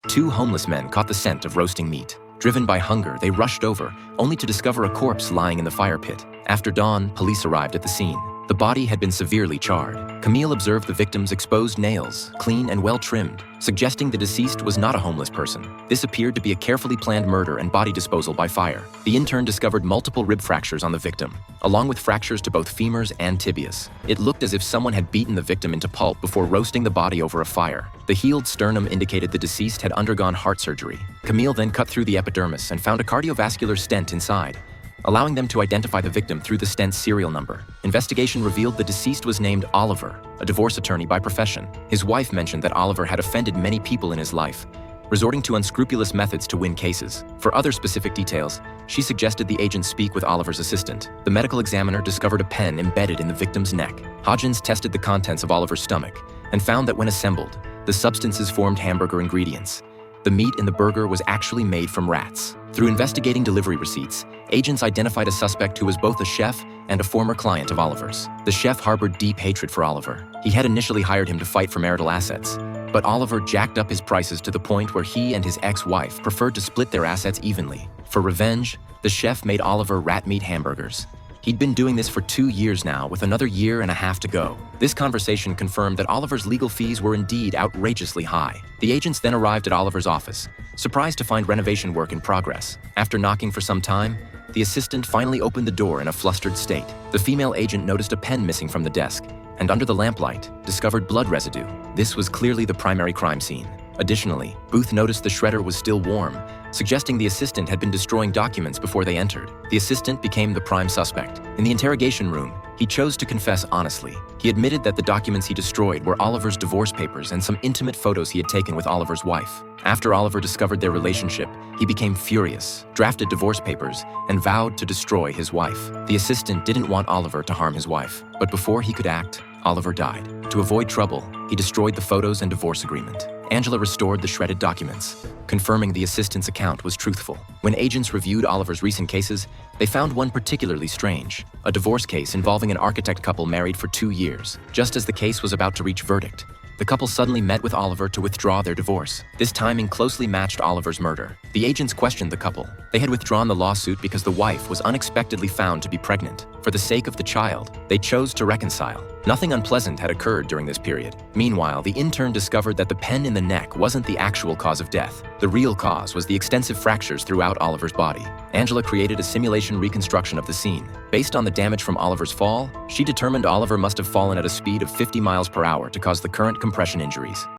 Two homeless men caught the scent of roasting meat. Driven by hunger, they rushed over, only to discover a corpse lying in the fire pit. After dawn, police arrived at the scene. The body had been severely charred. Camille observed the victim's exposed nails, clean and well-trimmed, suggesting the deceased was not a homeless person. This appeared to be a carefully planned murder and body disposal by fire. The intern discovered multiple rib fractures on the victim, along with fractures to both femurs and tibias. It looked as if someone had beaten the victim into pulp before roasting the body over a fire. The healed sternum indicated the deceased had undergone heart surgery. Camille then cut through the epidermis and found a cardiovascular stent inside, allowing them to identify the victim through the stent's serial number. Investigation revealed the deceased was named Oliver, a divorce attorney by profession. His wife mentioned that Oliver had offended many people in his life, resorting to unscrupulous methods to win cases. For other specific details, she suggested the agent speak with Oliver's assistant. The medical examiner discovered a pen embedded in the victim's neck. Hodgins tested the contents of Oliver's stomach and found that when assembled, the substances formed hamburger ingredients. The meat in the burger was actually made from rats. Through investigating delivery receipts, agents identified a suspect who was both a chef and a former client of Oliver's. The chef harbored deep hatred for Oliver. He had initially hired him to fight for marital assets, but Oliver jacked up his prices to the point where he and his ex-wife preferred to split their assets evenly. For revenge, the chef made Oliver rat meat hamburgers. He'd been doing this for 2 years now, with another year and a half to go. This conversation confirmed that Oliver's legal fees were indeed outrageously high. The agents then arrived at Oliver's office, surprised to find renovation work in progress. After knocking for some time, the assistant finally opened the door in a flustered state. The female agent noticed a pen missing from the desk, and under the lamplight, discovered blood residue. This was clearly the primary crime scene. Additionally, Booth noticed the shredder was still warm, suggesting the assistant had been destroying documents before they entered. The assistant became the prime suspect. In the interrogation room, he chose to confess honestly. He admitted that the documents he destroyed were Oliver's divorce papers and some intimate photos he had taken with Oliver's wife. After Oliver discovered their relationship, he became furious, drafted divorce papers, and vowed to destroy his wife. The assistant didn't want Oliver to harm his wife, but before he could act, Oliver died. To avoid trouble, he destroyed the photos and divorce agreement. Angela restored the shredded documents, confirming the assistant's account was truthful. When agents reviewed Oliver's recent cases, they found one particularly strange, a divorce case involving an architect couple married for 2 years. Just as the case was about to reach verdict, the couple suddenly met with Oliver to withdraw their divorce. This timing closely matched Oliver's murder. The agents questioned the couple. They had withdrawn the lawsuit because the wife was unexpectedly found to be pregnant. For the sake of the child, they chose to reconcile. Nothing unpleasant had occurred during this period. Meanwhile, the intern discovered that the pen in the neck wasn't the actual cause of death. The real cause was the extensive fractures throughout Oliver's body. Angela created a simulation reconstruction of the scene. Based on the damage from Oliver's fall, she determined Oliver must have fallen at a speed of 50 miles per hour to cause the current compression injuries.